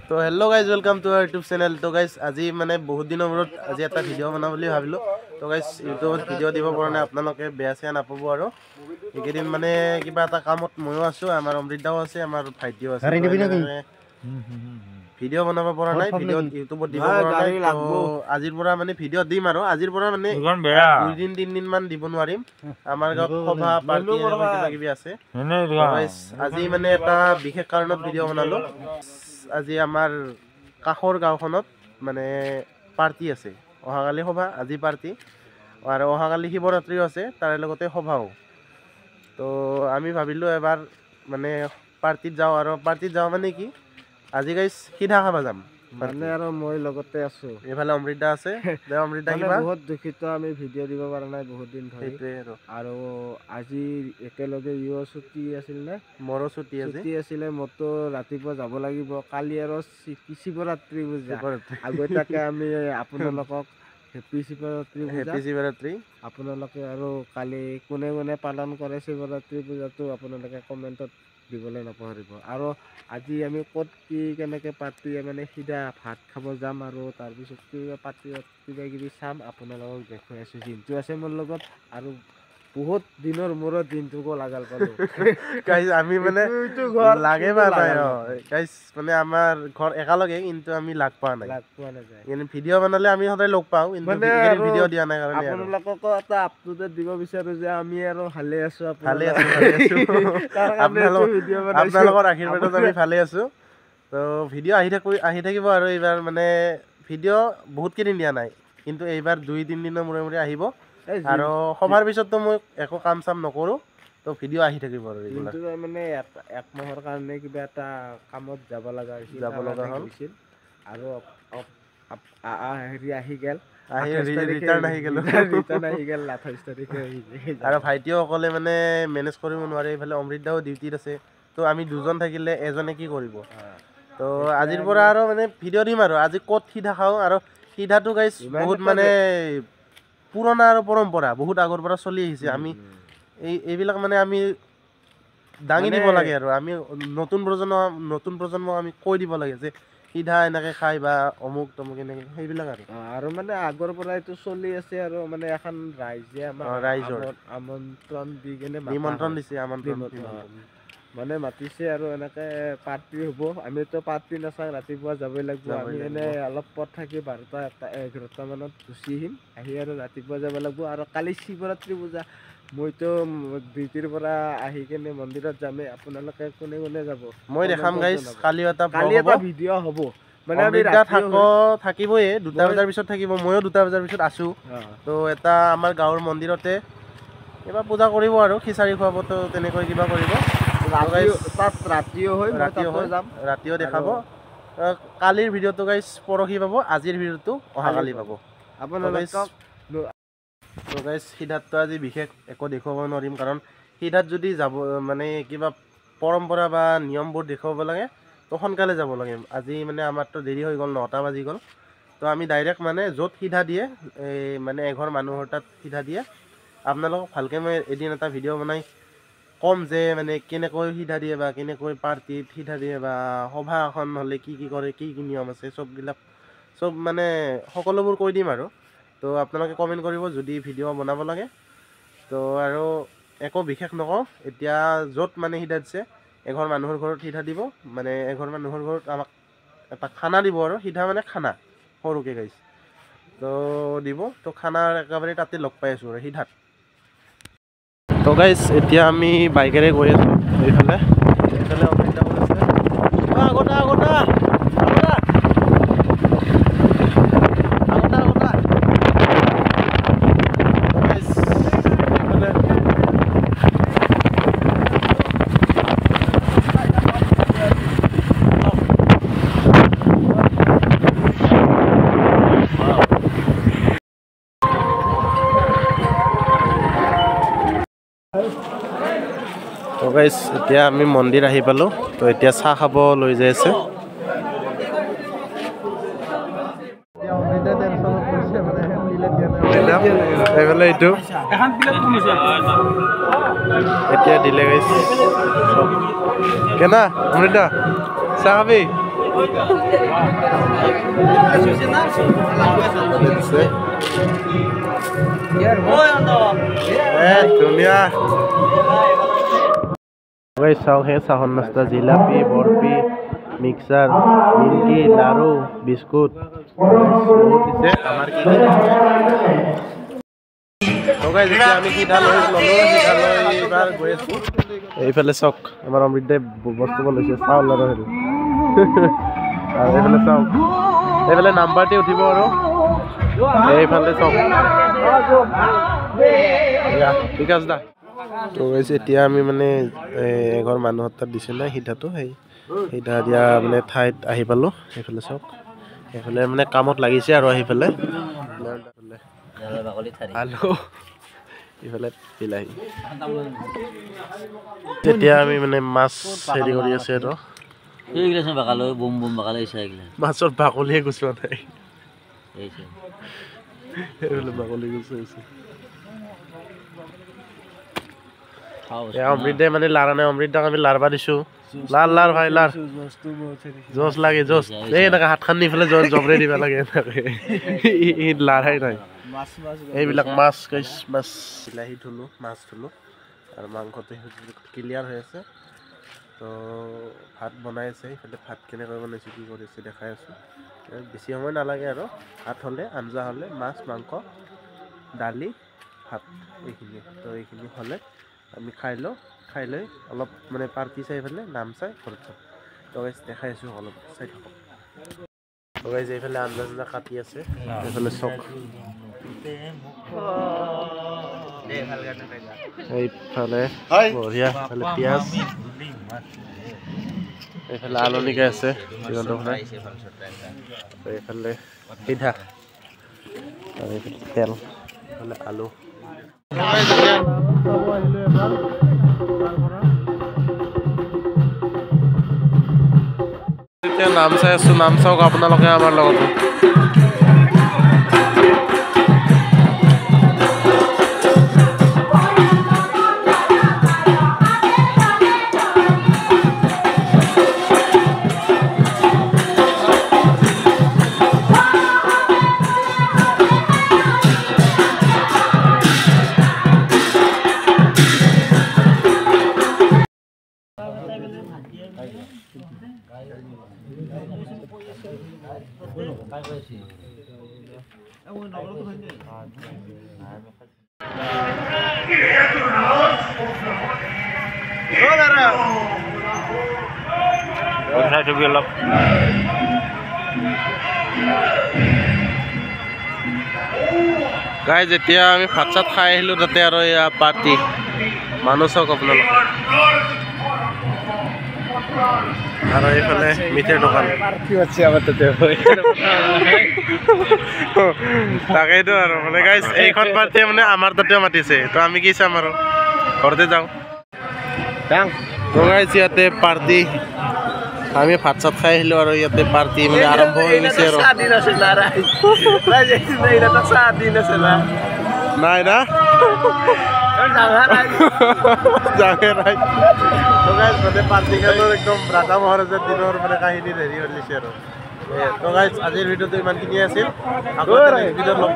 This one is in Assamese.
তো hello' guys welcome to our YouTube channel. তো গাইজ আজি মানে বহুত দিনৰ মূৰত আজি এটা ভিডিঅ' বনাওঁ বুলি ভাবিলোঁ। তো গাইজ ইউটিউবত ভিডিঅ' দিব পৰা নাই, আপোনালোকে বেয়া চেয়া নাপাব। আৰু এইকেইদিন মানে কিবা এটা কামত ময়ো আছোঁ, আমাৰ অমৃতাও আছে, আমাৰ ভাইটিও আছে। ভিডিঅ' বনাব পৰা নাই, ভিডিঅ'ত ইউটিউবত দিব পৰা নাই। তো আজিৰ পৰা মানে ভিডিঅ' দিম আৰু আজিৰ পৰা মানে 2-3 দিন দিব নোৱাৰিম। আমাৰ গাঁৱত সভা পাৰ্টি কিবা কিবি আছে। আজি মানে এটা বিশেষ কাৰণত ভিডিঅ' বনালোঁ। আজি আমাৰ কাষৰ গাঁওখনত মানে পাৰ্টি আছে, অহাকালি সভা, আজি পাৰ্টি আৰু অহাকালি শিৱৰাত্ৰিও আছে, তাৰে লগতে সভাও। তো আমি ভাবিলোঁ এবাৰ মানে পাৰ্টিত যাওঁ। আৰু পাৰ্টিত যাওঁ মানে কি, আজি গাইজ সিধা খাব যাম মানে আৰু মই লগতে আছো, এইফালে অমৃতা আছে। অমৃতা কিবা বহুত দুখিত, আমি ভিডিঅ' দিব পৰা নাই বহুত দিন ধৰি। সেইটোৱে আৰু আজি একেলগে ইও ছুটি আছিল নে, মোৰো ছুটি আছিলে। মোৰতো ৰাতিপুৱা যাব লাগিব, কালি আৰু শিৱৰাত্ৰি পূজা। আগতীয়াকে আমি আপোনালোকক হেপী শিৱৰাত্ৰি। আপোনালোকে আৰু কালি কোনে কোনে পালন কৰে শিৱৰাত্ৰি পূজাটো আপোনালোকে কমেণ্টত দিবলৈ নপাহৰিব। আৰু আজি আমি ক'ত কি কেনেকৈ পাৰ্টি মানে সিধা ভাত খাব যাম, আৰু তাৰপিছত কিবা কিবি চাম, আপোনালোকক দেখুৱাই আছোঁ। জিন্তু আছে মোৰ লগত, আৰু বহুত দিনৰ মূৰত দিনটোকো লাগাল পালোঁ। গাইজ আমি মানে লাগে বা নাই গাইজ, মানে আমাৰ ঘৰ একেলগে, কিন্তু আমি লগ পোৱা নাই। কিন্তু ভিডিঅ' বনালে আমি সদায় লগ পাওঁ, কিন্তু ভিডিঅ' দিয়া নাই কাৰণে আপোনালোককো এটা আপ টু ডেট দিব বিচাৰোঁ যে আমি আৰু ভালে আছোঁ। আপোনালোকৰ আশীৰ্বাদত আমি ভালে আছোঁ। তো ভিডিঅ' আহি থাকিব। আৰু এইবাৰ মানে ভিডিঅ' বহুত কেইদিন দিয়া নাই, কিন্তু এইবাৰ 2-3 দিনৰ মূৰে মূৰে আহিব। আৰু সভাৰ পিছততো মই একো কাম চাম নকৰোঁ, তো ভিডিঅ' আহি থাকিব। আৰু কিন্তু মানে এক মাহৰ কাৰণে কিবা এটা কামত যাব লগা হৈছিল, আৰু হেৰি আহি গ'ল, ৰিটাৰ্ণ আহি গ'ল 28 তাৰিখে। আৰু ভাইটিও অকলে মানে মেনেজ কৰিব নোৱাৰে, এইফালে অমৃতাও ডিউটিত আছে। তো আমি দুজন থাকিলে এজনে কি কৰিব। তো আজিৰ পৰা আৰু মানে ভিডিঅ' দিম। আৰু আজি ক'ত সিধা খাওঁ, আৰু সিধাটো গাইজ বহুত মানে পুৰণা আৰু পৰম্পৰা, বহুত আগৰ পৰা চলি আহিছে। আমি এইবিলাক মানে আমি দাঙি দিব লাগে, আৰু আমি নতুন প্ৰজন্মক আমি কৈ দিব লাগে যে সিধা এনেকে খাই, বা অমুক তমুক এনেকে, সেইবিলাক আৰু মানে আগৰ পৰা এইটো চলি আছে। আৰু মানে এখন ৰাইজে আমাক আমন্ত্ৰণ দি কেনে নিমন্ত্ৰণ দিছে, মানে মাতিছে, আৰু এনেকে পাৰ্টি হ'ব। আমিতো পাৰ্টি নাচাওঁ, ৰাতিপুৱা যাবই লাগিব। আমি এনে অলপ পথ থাকি 12-11 মানত গুচি আহিম, আহি আৰু ৰাতিপুৱা যাব লাগিব। আৰু কালি শিৱৰাত্ৰি পূজা, মইতো ডিউটিৰ পৰা আহি কেনে মন্দিৰত যামেই। আপোনালোকে কোনে কোনে যাব? মই দেখাম গাইজ, কালি এটা ভিডিঅ' হ'ব। মানে থাকিবই 2টা বজাৰ পিছত থাকিব, ময়ো 2টা বজাৰ পিছত আছোঁ। তো এটা আমাৰ গাঁৱৰ মন্দিৰতে এইবাৰ পূজা কৰিব, আৰু খিচাৰি খুৱাব, তো তেনেকৈ কিবা কৰিব। তাত ৰাতিও দেখাব। কালিৰ ভিডিঅ'টো গাইজ পৰহি পাব, আজিৰ ভিডিঅ'টো অহাকালি পাব। তো গাইজ সিধাতটো আজি বিশেষ একো দেখুৱাব নোৱাৰিম, কাৰণ সিধাত যদি যাব মানে কিবা পৰম্পৰা বা নিয়মবোৰ দেখুৱাব লাগে, তো সোনকালে যাব লাগে। আজি মানে আমাৰতো দেৰি হৈ গ'ল, 9টা বাজি গ'ল। তো আমি ডাইৰেক্ট মানে য'ত সিধা দিয়ে, মানে এঘৰ মানুহৰ তাত সিধা দিয়ে। আপোনালোকক ভালকৈ মই এদিন এটা ভিডিঅ' বনাই ক'ম যে মানে কেনেকৈ সিধা দিয়ে, বা কেনেকৈ পাৰ্টিত সিধা দিয়ে, বা সভা এখন হ'লে কি কি কৰে, কি কি নিয়ম আছে, চব মানে সকলোবোৰ কৈ দিম। আৰু তো আপোনালোকে কমেণ্ট কৰিব যদি ভিডিঅ' বনাব লাগে। তো আৰু একো বিশেষ নকওঁ, এতিয়া য'ত মানে সিধা দিছে এঘৰ মানুহৰ ঘৰত সিধা দিব, মানে এঘৰ মানুহৰ ঘৰত আমাক এটা খানা দিব। আৰু সিধা মানে খানা সৰুকৈ গাইছে, তো দিব। তো খানাৰ একেবাৰে তাতে লগ পাই আছোঁ আৰু সিধাত। তো গাইজ এতিয়া আমি বাইকেৰে গৈ আছোঁ এইফালে অমৃতা আছে। তো গাইজ এতিয়া আমি মন্দিৰ আহি পালোঁ। তো এতিয়া চাহ খাব লৈ যাই আছে। এইফালে এইটো এতিয়া দিলে গাইজ। কেনা অমৃতা চাহ খাবি? ধুনীয়া চাওক সেই চাহৰ নাস্তা জিলাপি বৰফি মিক্সাৰ নিমকি লাৰু বিস্কুট বহুত দিছে আমাৰ কি আমি সিধা লৈ ল'লোঁ সিধা লৈ এইবাৰ গৈ আছোঁ এইফালে চাওক আমাৰ অমৃতদাই বস্তু লৈছে চাউল আৰু হেৰি আৰু এইফালে চাওক এইফালে নাম্বাৰটি উঠিব আৰু এইফালে চাওক ঠিক আছে দা তো এতিয়া আমি মানে এঘৰ মানুহৰ তাত দিছে না সিধাটো সেই সিধা দিয়া মানে ঠাইত আহি পালোঁ সেইফালে চাওক সেইফালে মানে কামত লাগিছে আৰু আহি পেলাই আলু ইফালে বিলাহী তেতিয়া আমি মানে মাছ হেৰি কৰি আছে আৰু মাছৰ বাকলিয়ে গুচোৱা নাই বাকলি গুচাইছে অমৃতে মানে লাৰা নাই অমৃতক আমি লাৰবা দিছোঁ লাৰ লাৰ ভাই লাৰ জোচ লাগে জোচ এই এনেকৈ হাতখন নি পেলাই জবৰে দিব লাগে এনেকৈ লাৰাই নাই এইবিলাক মাছ মাছ বিলাহী ধুলোঁ মাছ ধুলোঁ আৰু মাংসটো ক্লিয়াৰ হৈ আছে তো ভাত বনাই আছে এইফালে ভাত কেনেকৈ বনাইছোঁ কি কৰিছে দেখাই আছোঁ বেছি সময় নালাগে আৰু ভাত হ'লে আঞ্জা হ'লে মাছ মাংস দালি ভাত এইখিনি তো এইখিনি হ'লে আমি খাই লৈ অলপ মানে পাৰ্টি চাই পেলাই নাম চাই ঘৰত যাম তো গাইজ দেখাই আছোঁ অলপ চাই থাকক তো গাইজ এইফালে আঞ্জা চাঞ্জা কাটি আছে এইফালে চক এইফালে বঢ়িয়া এইফালে পিঁয়াজ এইফালে আলু নিকাই আছে এইফালে সিধা আৰু এইফালে তেল এইফালে আলু এতিয়া নাম চাই আছোঁ নাম চাওক আপোনালোকে আমাৰ লগতে গাইজ এতিয়া আমি ভাত চাত খাই আহিলোঁ তাতে আৰু এয়া পাৰ্টি মানুহ চাওক আপোনালোক আৰু এইফালে মিঠাইৰ দোকান তাকেইতো আৰু মানে গাইজ এইখন পাৰ্টিয়ে মানে আমাৰ তাতেও মাতিছে তো আমি কি চাম আৰু ঘৰতে যাওঁ গাইজ ইয়াতে পাৰ্টি আমি ভাত চাত খাই আহিলোঁ আৰু ইয়াতে পাৰ্টি মানে আৰম্ভ হৈ গৈছে আৰু নাই না পাৰ্টি খালোঁ একদম ৰাধা মহাৰাজাৰ দিনৰ মানে কাহিনী হেৰি হৈ গৈছে আৰু তো গাইজ আজিৰ ভিডিঅ'টো ইমানখিনিয়ে আছিল আকৌ